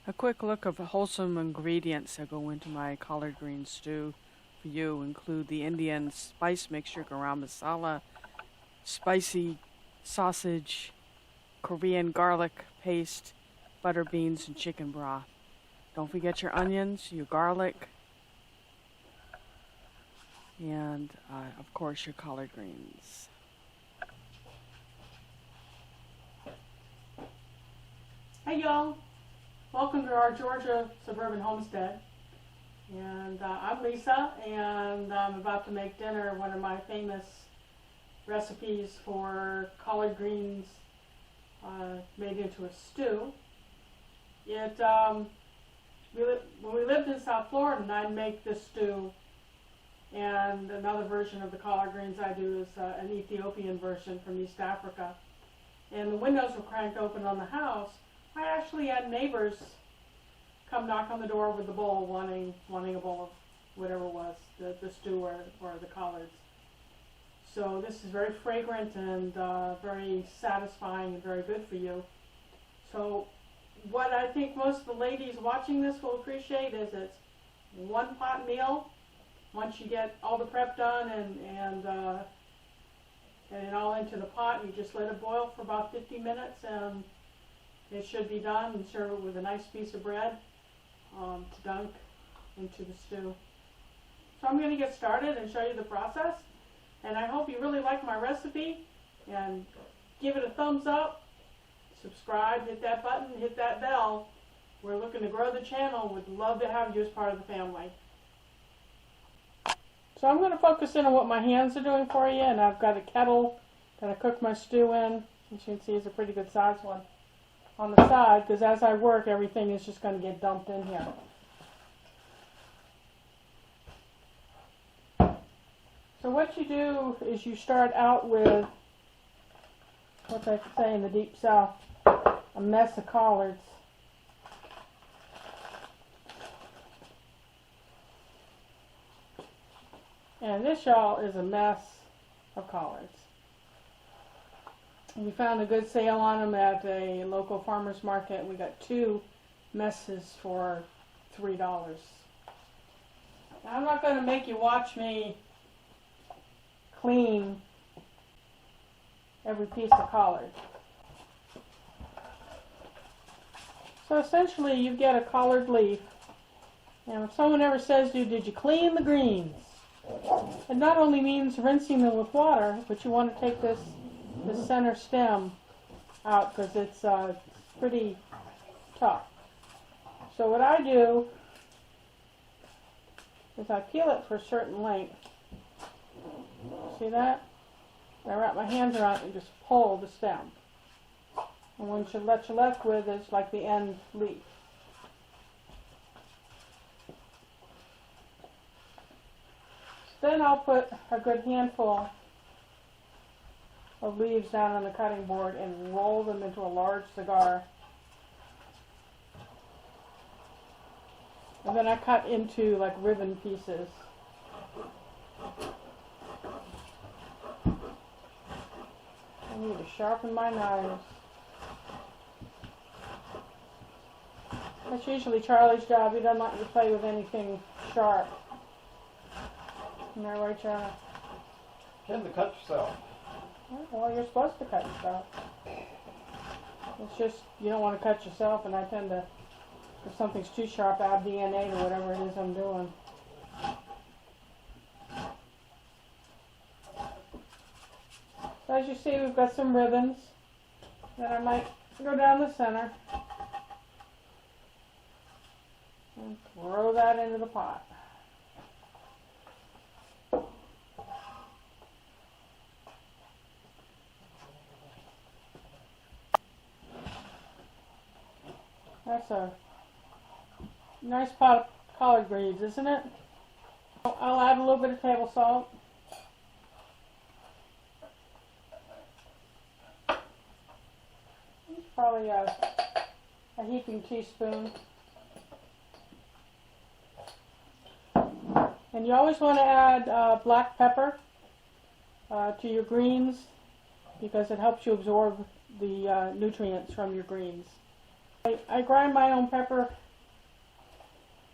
A quick look of wholesome ingredients that go into my collard green stew for you include the Indian spice mixture garam masala, spicy sausage, Korean garlic paste, butter beans, and chicken broth. Don't forget your onions, your garlic, and of course your collard greens. Hey y'all, welcome to our Georgia suburban homestead. And I'm Lisa, and I'm about to make dinner, one of my famous recipes for collard greens made into a stew. When we lived in South Florida, I'd make this stew, and another version of the collard greens I do is an Ethiopian version from East Africa. And the windows were cranked open on the house. I actually had neighbors come knock on the door with a bowl, wanting a bowl of whatever it was, the stew or the collards. So this is very fragrant and very satisfying and very good for you. So what I think most of the ladies watching this will appreciate is it's one pot meal. Once you get all the prep done and it all into the pot, you just let it boil for about 50 minutes and it should be done, and serve it with a nice piece of bread to dunk into the stew. So I'm going to get started and show you the process, and I hope you really like my recipe, and give it a thumbs up, subscribe, hit that button, hit that bell. We're looking to grow the channel. We'd love to have you as part of the family. So I'm going to focus in on what my hands are doing for you, and I've got a kettle that I cook my stew in. As you can see, it's a pretty good sized one on the side, because as I work, everything is just going to get dumped in here. So what you do is you start out with what they say in the Deep South, a mess of collards. And this, y'all, is a mess of collards. We found a good sale on them at a local farmer's market. We got 2 messes for $3. Now, I'm not going to make you watch me clean every piece of collard. So essentially you get a collard leaf, and if someone ever says to you, did you clean the greens? It not only means rinsing them with water, but you want to take this center stem out because it's pretty tough. So what I do is I peel it for a certain length. See that? I wrap my hands around it and just pull the stem. And what you're left with is like the end leaf. Then I'll put a good handful of leaves down on the cutting board and roll them into a large cigar. And then I cut into like ribbon pieces. I need to sharpen my knives. That's usually Charlie's job. He doesn't like to play with anything sharp. Isn't that right, Charlie? Tend to cut yourself. Well, you're supposed to cut yourself. It's just you don't want to cut yourself, and I tend to, if something's too sharp, add DNA to whatever it is I'm doing. So as you see, we've got some ribbons that I might go down the center and throw that into the pot. That's a nice pot of collard greens, isn't it? I'll add a little bit of table salt. Probably a heaping teaspoon. And you always want to add black pepper to your greens because it helps you absorb the nutrients from your greens. I grind my own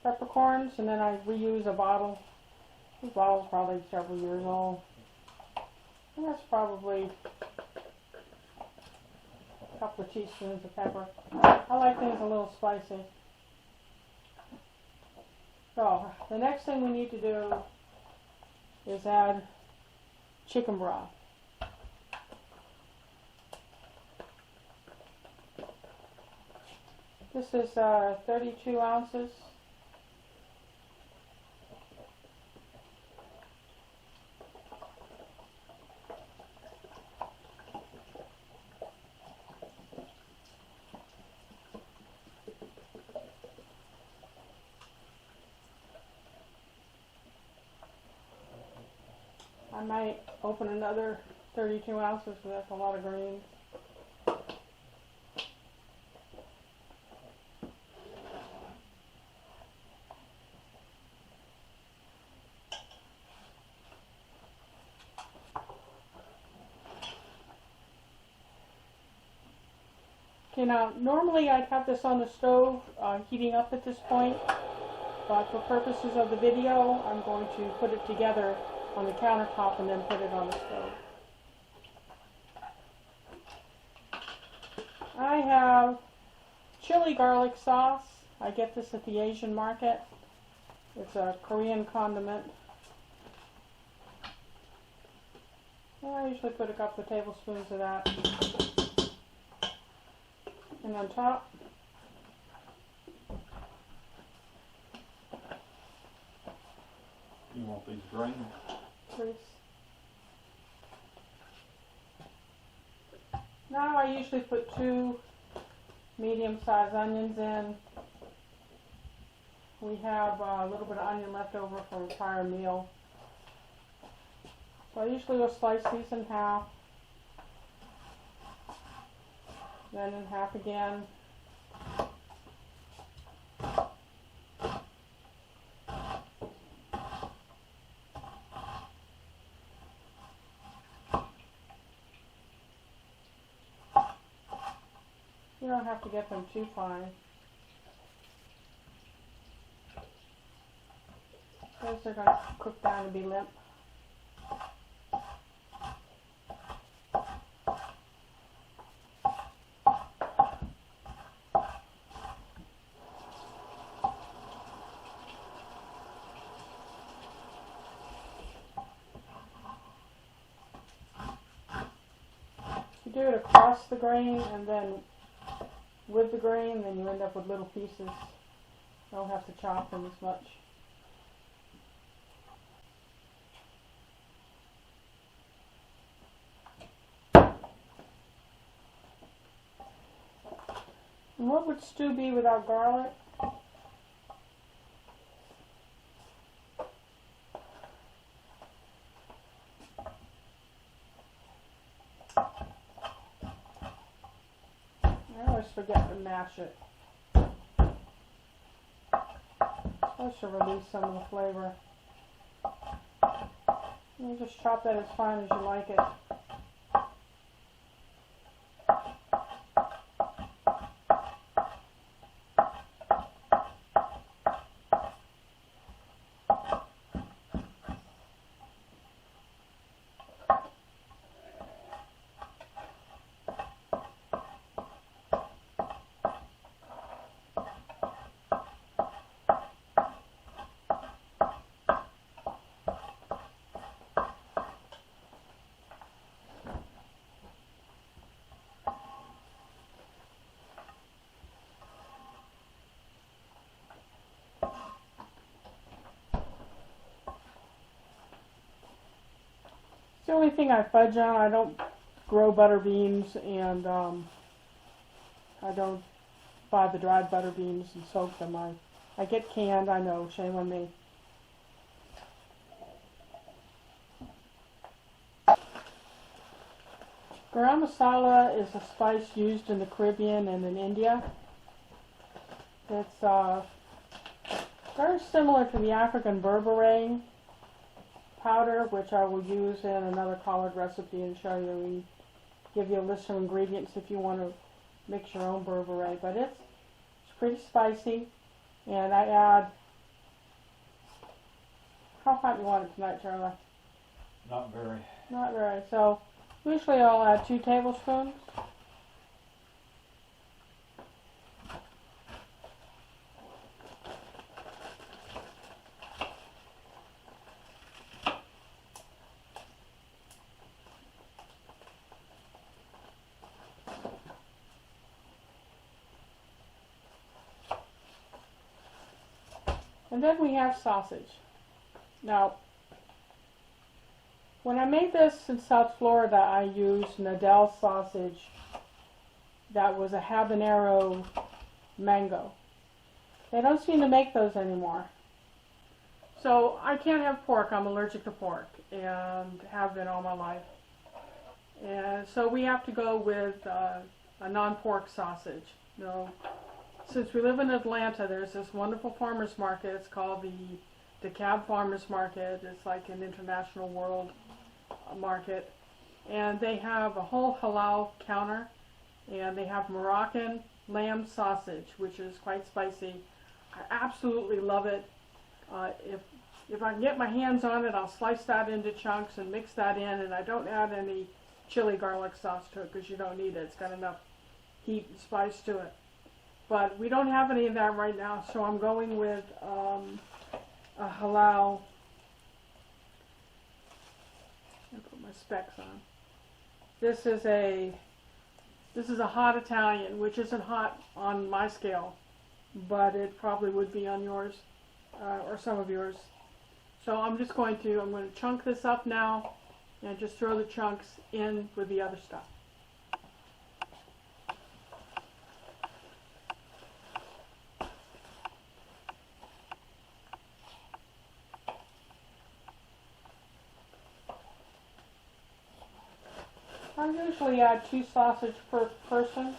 peppercorns, and then I reuse a bottle. This bottle's probably several years old. And that's probably a couple of teaspoons of pepper. I like things a little spicy. So, the next thing we need to do is add chicken broth. This is 32 ounces. I might open another 32 ounces because that's a lot of greens. Okay, now normally I'd have this on the stove heating up at this point, but for purposes of the video I'm going to put it together on the countertop and then put it on the stove. I have chili garlic sauce. I get this at the Asian market. It's a Korean condiment. And I usually put a couple of tablespoons of that. And on top, You want these green? please. Now I usually put 2 medium-sized onions in. We have a little bit of onion left over from a prior meal. So I usually will slice these in half, then in half again. You don't have to get them too fine. Those are going to cook down to be limp. If you do it across the grain and then with the grain, then you end up with little pieces. You don't have to chop them as much. And what would stew be without garlic? I always forget to mash it. I should release some of the flavor. You just chop that as fine as you like it. It's the only thing I fudge on. I don't grow butter beans, and I don't buy the dried butter beans and soak them. I get canned, I know, shame on me. Garam masala is a spice used in the Caribbean and in India. It's very similar to the African berbere powder, which I will use in another collard recipe and show you and give you a list of ingredients if you want to mix your own berbere. But pretty spicy, and I add, how hot you want it tonight, Charlie? Not very. Not very. So usually I'll add 2 tablespoons. And then we have sausage. Now, when I made this in South Florida, I used Nadal sausage that was a habanero mango. They don't seem to make those anymore. So I can't have pork. I'm allergic to pork and have been all my life. And so we have to go with a non-pork sausage. Since we live in Atlanta, there's this wonderful farmers market. It's called the DeKalb Farmers Market. It's like an international world market. And they have a whole halal counter. And they have Moroccan lamb sausage, which is quite spicy. I absolutely love it. If I can get my hands on it, I'll slice that into chunks and mix that in. And I don't add any chili garlic sauce to it because you don't need it. It's got enough heat and spice to it. But we don't have any of that right now, so I'm going with a halal. I'll put my specs on. This is a hot Italian, which isn't hot on my scale, but it probably would be on yours or some of yours. So I'm going to chunk this up now and just throw the chunks in with the other stuff. I usually add 2 sausage per person,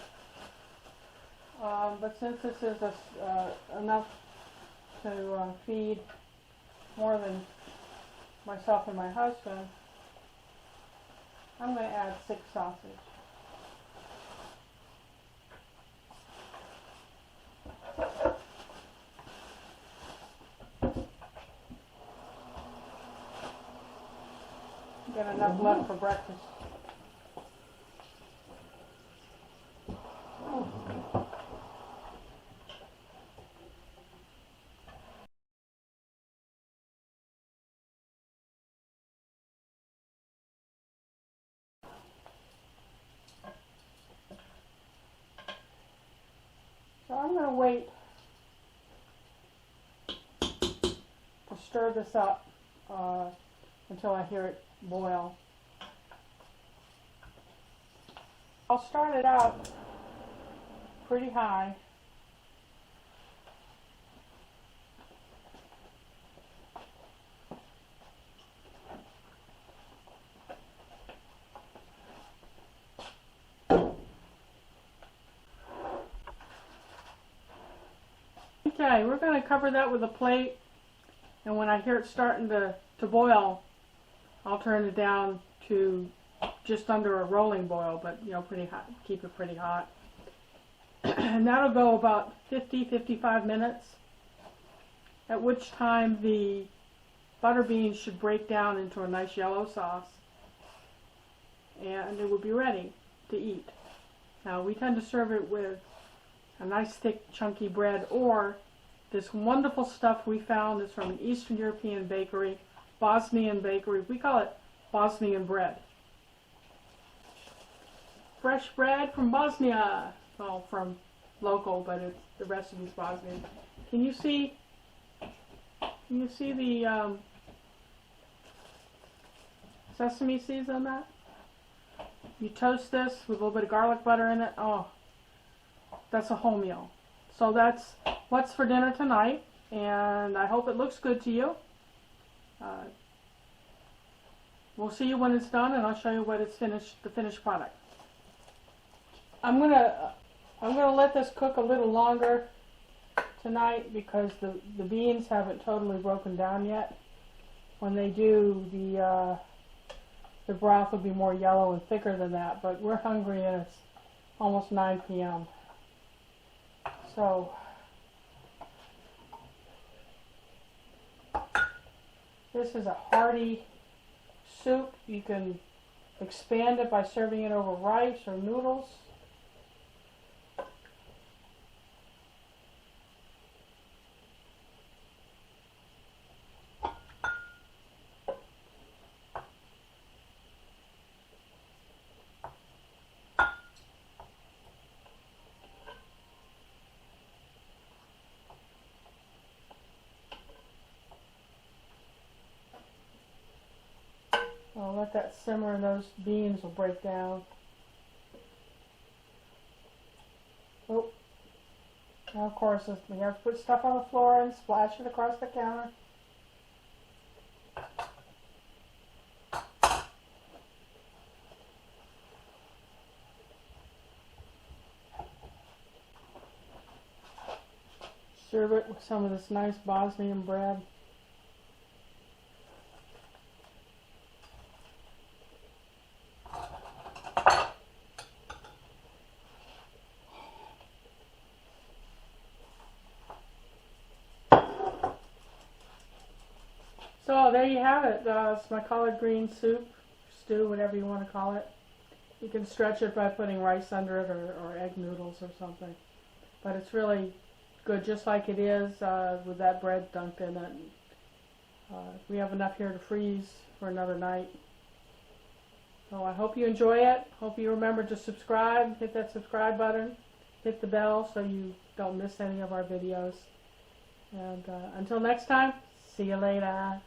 but since this is enough to feed more than myself and my husband, I'm going to add 6 sausage. Got enough left for breakfast. So I'm going to wait to stir this up until I hear it boil. I'll start it out pretty high. Okay, we're going to cover that with a plate, and when I hear it starting to boil, I'll turn it down to just under a rolling boil, but pretty hot. Keep it pretty hot. And that'll go about 50-55 minutes, at which time the butter beans should break down into a nice yellow sauce, and it will be ready to eat. Now, we tend to serve it with a nice thick chunky bread, or this wonderful stuff we found is from an Eastern European bakery, Bosnian bakery. We call it Bosnian bread. Fresh bread from Bosnia. Well, from local, but the recipe's Bosnian. Can you see the sesame seeds on that? You toast this with a little bit of garlic butter in it. Oh, that's a whole meal. So that's what's for dinner tonight, and I hope it looks good to you. We'll see you when it's done, and I'll show you what it's the finished product. I'm gonna let this cook a little longer tonight because the beans haven't totally broken down yet. When they do, the broth will be more yellow and thicker than that, but we're hungry and it's almost 9 p.m. So this is a hearty soup. You can expand it by serving it over rice or noodles. I'll let that simmer and those beans will break down. Oh, now of course we have to put stuff on the floor and splash it across the counter. Serve it with some of this nice Bosnian bread. So there you have it. It's my collard green soup, stew, whatever you want to call it. You can stretch it by putting rice under it or egg noodles or something. But it's really good just like it is with that bread dunked in it. We have enough here to freeze for another night. So I hope you enjoy it. Hope you remember to subscribe. Hit that subscribe button. Hit the bell so you don't miss any of our videos. And until next time, see you later.